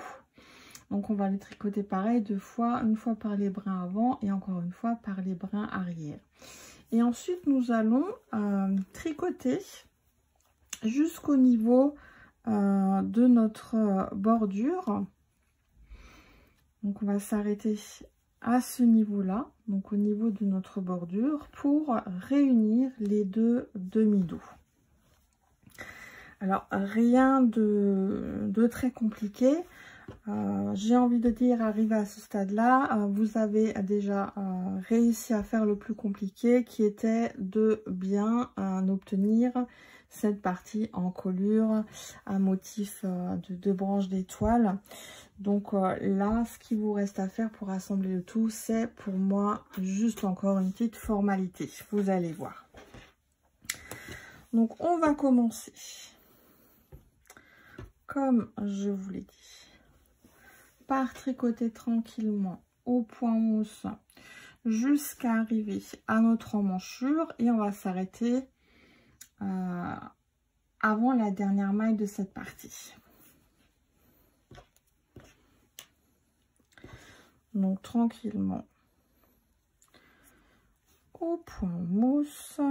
Donc on va les tricoter pareil 2 fois, une fois par les brins avant et encore une fois par les brins arrière. Et ensuite nous allons tricoter jusqu'au niveau de notre bordure. Donc on va s'arrêter à ce niveau là, donc au niveau de notre bordure, pour réunir les 2 demi-dos. Alors rien de très compliqué. J'ai envie de dire, arrivé à ce stade là, vous avez déjà réussi à faire le plus compliqué, qui était de bien obtenir cette partie en colure à motif de branches d'étoiles. Donc là, ce qui vous reste à faire pour assembler le tout, c'est pour moi juste encore une petite formalité, vous allez voir. Donc on va commencer, comme je vous l'ai dit, par tricoter tranquillement au point mousse jusqu'à arriver à notre emmanchure et on va s'arrêter avant la dernière maille de cette partie. Donc tranquillement au point mousse.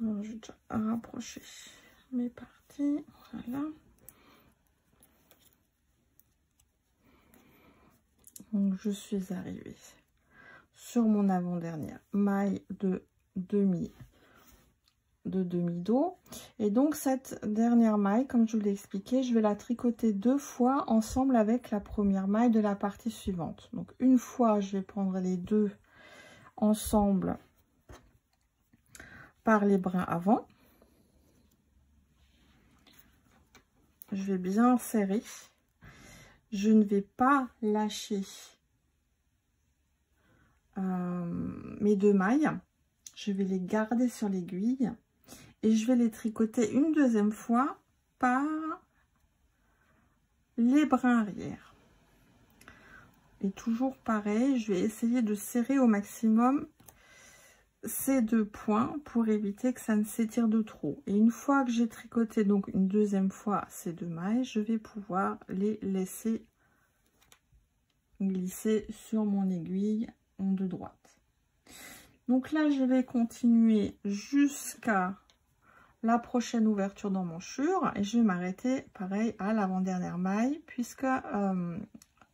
Alors, je vais déjà rapprocher mes parties, voilà. Donc je suis arrivée sur mon avant-dernière maille de demi-dos et donc cette dernière maille, comme je vous l'ai expliqué, je vais la tricoter 2 fois ensemble avec la première maille de la partie suivante. Donc une fois je vais prendre les 2 ensemble par les brins avant, je vais bien serrer, je ne vais pas lâcher mes 2 mailles, je vais les garder sur l'aiguille et je vais les tricoter une deuxième fois par les brins arrière. Et toujours pareil, je vais essayer de serrer au maximum ces 2 points pour éviter que ça ne s'étire de trop. Et une fois que j'ai tricoté donc une deuxième fois ces 2 mailles, je vais pouvoir les laisser glisser sur mon aiguille de droite. Donc là, je vais continuer jusqu'à la prochaine ouverture d'emmanchure et je vais m'arrêter pareil à l'avant-dernière maille puisque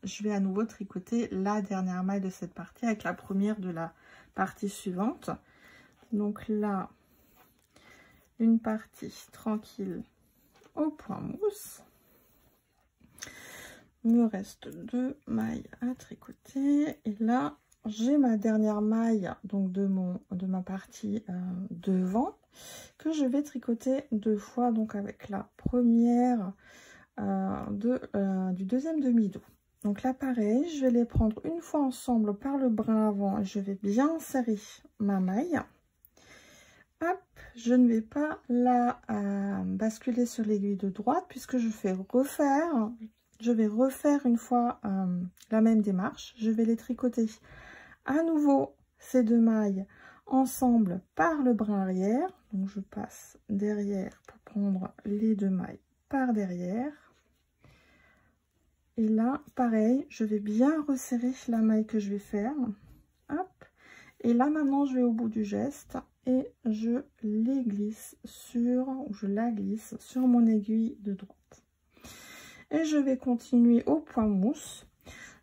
je vais à nouveau tricoter la dernière maille de cette partie avec la première de la partie suivante. Donc là, une partie tranquille au point mousse. Il me reste 2 mailles à tricoter et là j'ai ma dernière maille donc de ma partie devant que je vais tricoter 2 fois donc avec la première du deuxième demi-dos. Donc là pareil, je vais les prendre une fois ensemble par le brin avant et je vais bien serrer ma maille. Hop, je ne vais pas la basculer sur l'aiguille de droite puisque je vais refaire une fois la même démarche. Je vais les tricoter à nouveau ces 2 mailles ensemble par le brin arrière. Donc je passe derrière pour prendre les 2 mailles par derrière. Et là, pareil, je vais bien resserrer la maille que je vais faire. Hop. Et là, maintenant, je vais au bout du geste et je la glisse sur mon aiguille de droite. Et je vais continuer au point mousse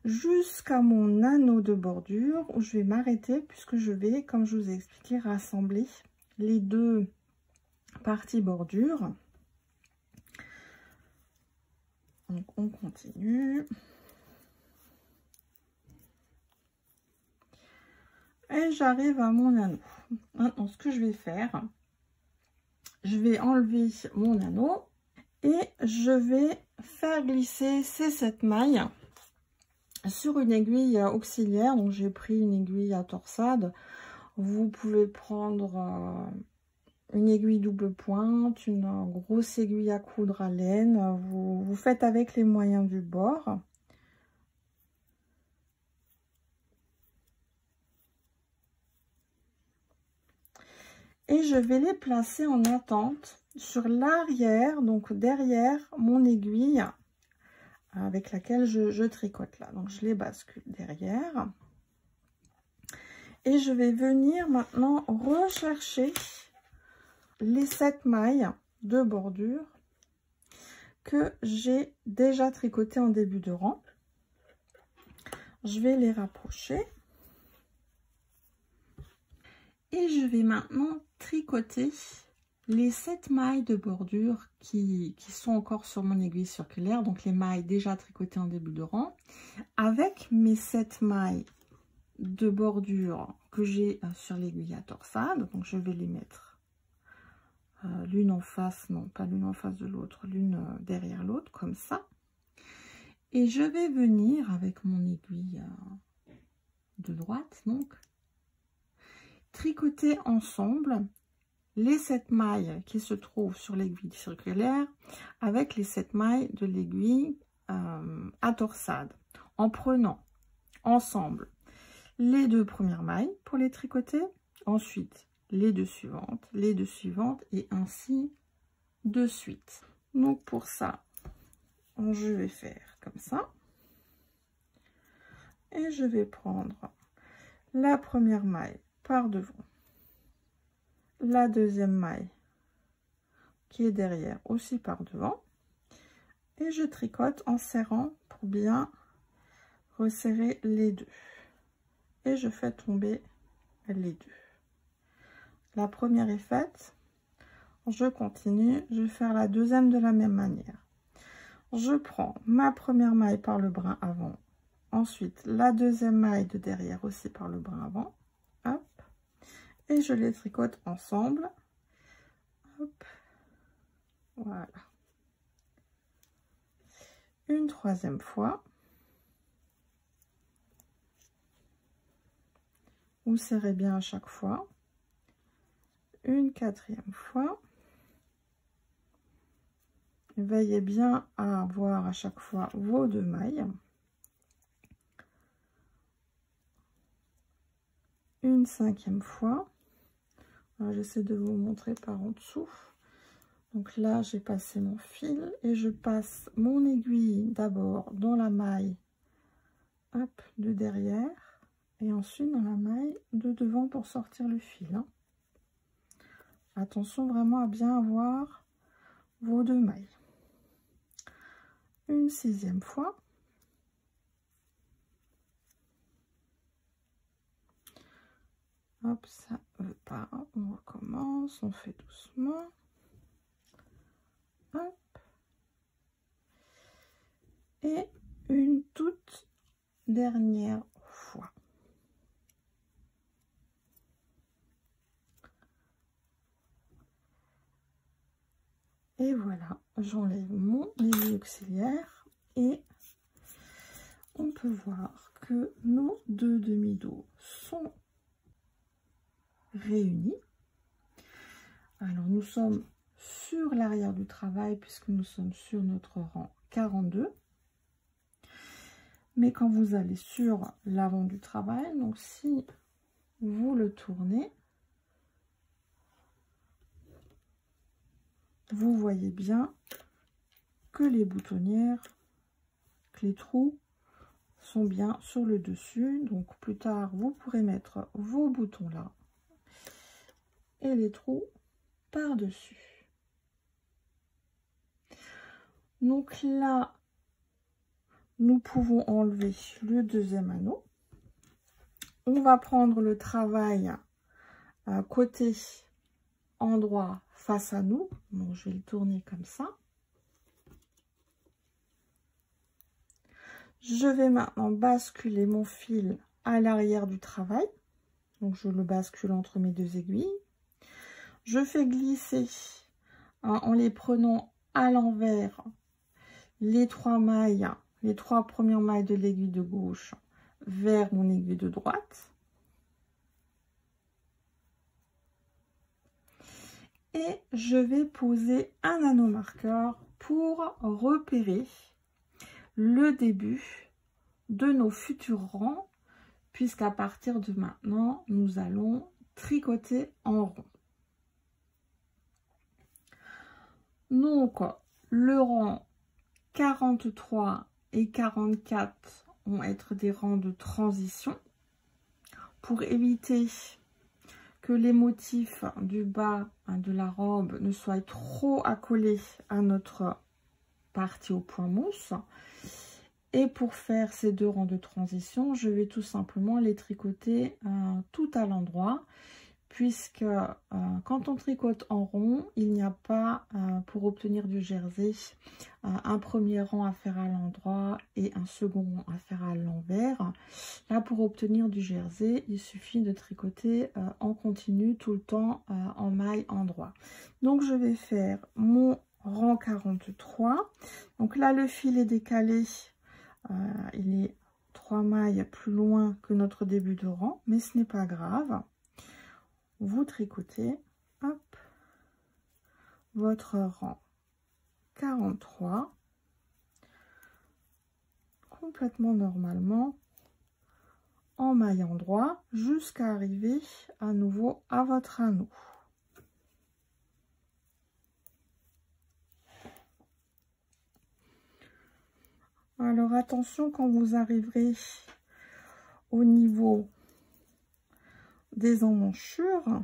jusqu'à mon anneau de bordure où je vais m'arrêter puisque je vais, comme je vous ai expliqué, rassembler les 2 parties bordure. Donc on continue. Et j'arrive à mon anneau. Maintenant, ce que je vais faire, je vais enlever mon anneau et je vais faire glisser ces 7 mailles sur une aiguille auxiliaire. Donc j'ai pris une aiguille à torsade. Vous pouvez prendre une aiguille double pointe, une grosse aiguille à coudre à laine. Vous faites avec les moyens du bord. Et je vais les placer en attente sur l'arrière, donc derrière mon aiguille avec laquelle je tricote là. Donc je les bascule derrière. Et je vais venir maintenant rechercher les 7 mailles de bordure que j'ai déjà tricotées en début de rang. Je vais les rapprocher. Et je vais maintenant tricoter les 7 mailles de bordure qui sont encore sur mon aiguille circulaire, donc les mailles déjà tricotées en début de rang, avec mes 7 mailles de bordure que j'ai sur l'aiguille à torsade. Donc je vais les mettre l'une en face, non pas l'une en face de l'autre, l'une derrière l'autre, comme ça. Et je vais venir avec mon aiguille de droite, donc, tricoter ensemble les 7 mailles qui se trouvent sur l'aiguille circulaire avec les 7 mailles de l'aiguille à torsade, en prenant ensemble les 2 premières mailles pour les tricoter, ensuite les 2 suivantes et ainsi de suite. Donc pour ça, je vais faire comme ça et je vais prendre la première maille par devant, la deuxième maille qui est derrière aussi par devant, et je tricote en serrant pour bien resserrer les deux, et je fais tomber les deux. La première est faite, je continue, je vais faire la deuxième de la même manière. Je prends ma première maille par le brin avant, ensuite la deuxième maille de derrière aussi par le brin avant, hop, et je les tricote ensemble, hop, voilà, une troisième fois, vous serrez bien à chaque fois, une quatrième fois, veillez bien à avoir à chaque fois vos 2 mailles, une cinquième fois. J'essaie de vous montrer par en dessous. Donc là, j'ai passé mon fil et je passe mon aiguille d'abord dans la maille, hop, de derrière, et ensuite dans la maille de devant pour sortir le fil, hein. Attention vraiment à bien avoir vos 2 mailles. Une sixième fois. Hop, ça veut pas. On recommence, on fait doucement. Hop. Et une toute dernière fois. Et voilà, j'enlève mon aiguille auxiliaire et on peut voir que nos 2 demi-dos sont réunis. Alors nous sommes sur l'arrière du travail puisque nous sommes sur notre rang 42. Mais quand vous allez sur l'avant du travail, donc si vous le tournez, vous voyez bien que les boutonnières, que les trous sont bien sur le dessus. Donc plus tard, vous pourrez mettre vos boutons là et les trous par-dessus. Donc là, nous pouvons enlever le deuxième anneau. On va prendre le travail côté endroit face à nous. Donc je vais le tourner comme ça. Je vais maintenant basculer mon fil à l'arrière du travail. Donc je le bascule entre mes 2 aiguilles. Je fais glisser en les prenant à l'envers les 3 mailles, les 3 premières mailles de l'aiguille de gauche vers mon aiguille de droite. Et je vais poser un anneau marqueur pour repérer le début de nos futurs rangs, puisqu'à partir de maintenant, nous allons tricoter en rond. Donc, le rang 43 et 44 vont être des rangs de transition pour éviter que les motifs du bas de la robe ne soient trop accolés à notre partie au point mousse. Et pour faire ces 2 rangs de transition, je vais tout simplement les tricoter tout à l'endroit, puisque quand on tricote en rond, il n'y a pas, pour obtenir du jersey, un premier rang à faire à l'endroit et un second rang à faire à l'envers. Là, pour obtenir du jersey, il suffit de tricoter en continu tout le temps en maille endroit. Donc, je vais faire mon rang 43. Donc là, le fil est décalé. Il est 3 mailles plus loin que notre début de rang, mais ce n'est pas grave. Vous tricotez, hop, votre rang 43 complètement normalement en maille endroit jusqu'à arriver à nouveau à votre anneau. Alors attention, quand vous arriverez au niveau des emmanchures,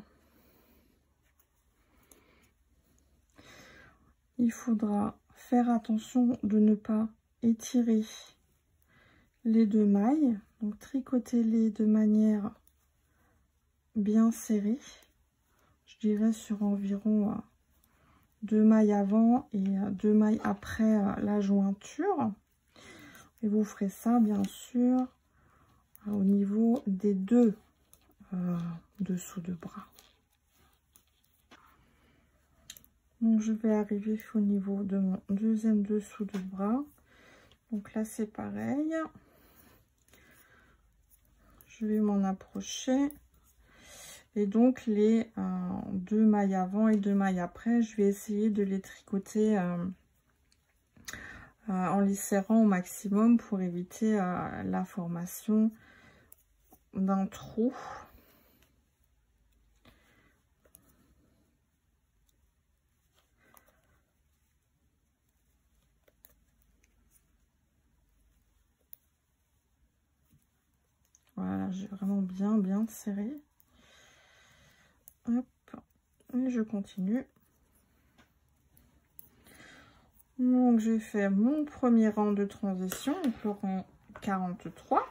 il faudra faire attention de ne pas étirer les 2 mailles, donc tricotez-les de manière bien serrée, je dirais sur environ 2 mailles avant et 2 mailles après la jointure. Et vous ferez ça bien sûr au niveau des 2 dessous de bras. Donc je vais arriver au niveau de mon deuxième dessous de bras. Donc là c'est pareil. Je vais m'en approcher. Et donc les 2 mailles avant et 2 mailles après, je vais essayer de les tricoter en les serrant au maximum pour éviter la formation d'un trou. Voilà, j'ai vraiment bien serré. Hop, et je continue. Donc j'ai fait mon premier rang de transition, donc le rang 43.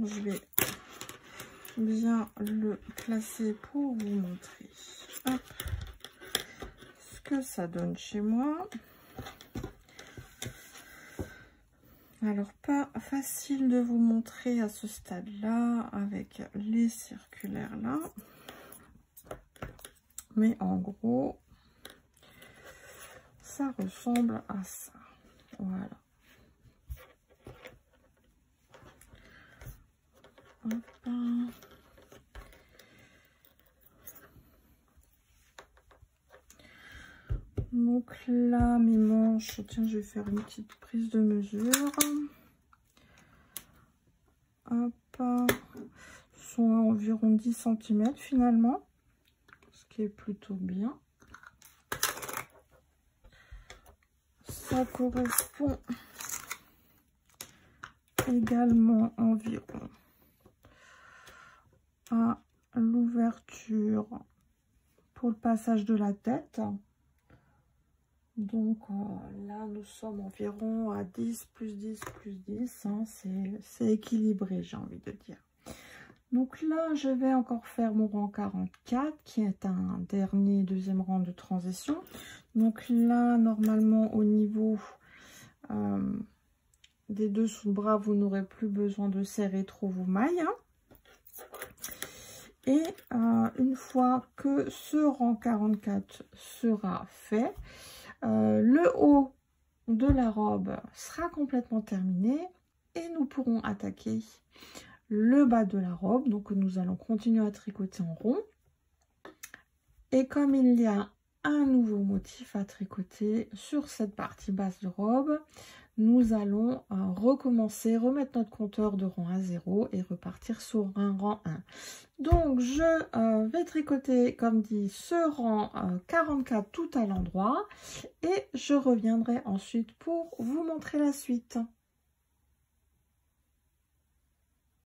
Je vais bien le placer pour vous montrer hop, ce que ça donne chez moi. Alors pas facile de vous montrer à ce stade là avec les circulaires là, mais en gros ça ressemble à ça. Voilà. Hop. Donc là, mes manches, tiens, je vais faire une petite prise de mesure. Hop, sont à environ 10 cm finalement, ce qui est plutôt bien. Ça correspond également environ à l'ouverture pour le passage de la tête. Donc là, nous sommes environ à 10 plus 10 plus 10. Hein, c'est équilibré, j'ai envie de dire. Donc là, je vais encore faire mon rang 44, qui est un deuxième rang de transition. Donc là, normalement, au niveau des dessous de bras, vous n'aurez plus besoin de serrer trop vos mailles. Hein. Et une fois que ce rang 44 sera fait, le haut de la robe sera complètement terminé et nous pourrons attaquer le bas de la robe. Donc nous allons continuer à tricoter en rond. Et comme il y a un nouveau motif à tricoter sur cette partie basse de robe, nous allons recommencer, remettre notre compteur de rang à 0 et repartir sur un rang 1. Donc je vais tricoter comme dit ce rang 44 tout à l'endroit et je reviendrai ensuite pour vous montrer la suite.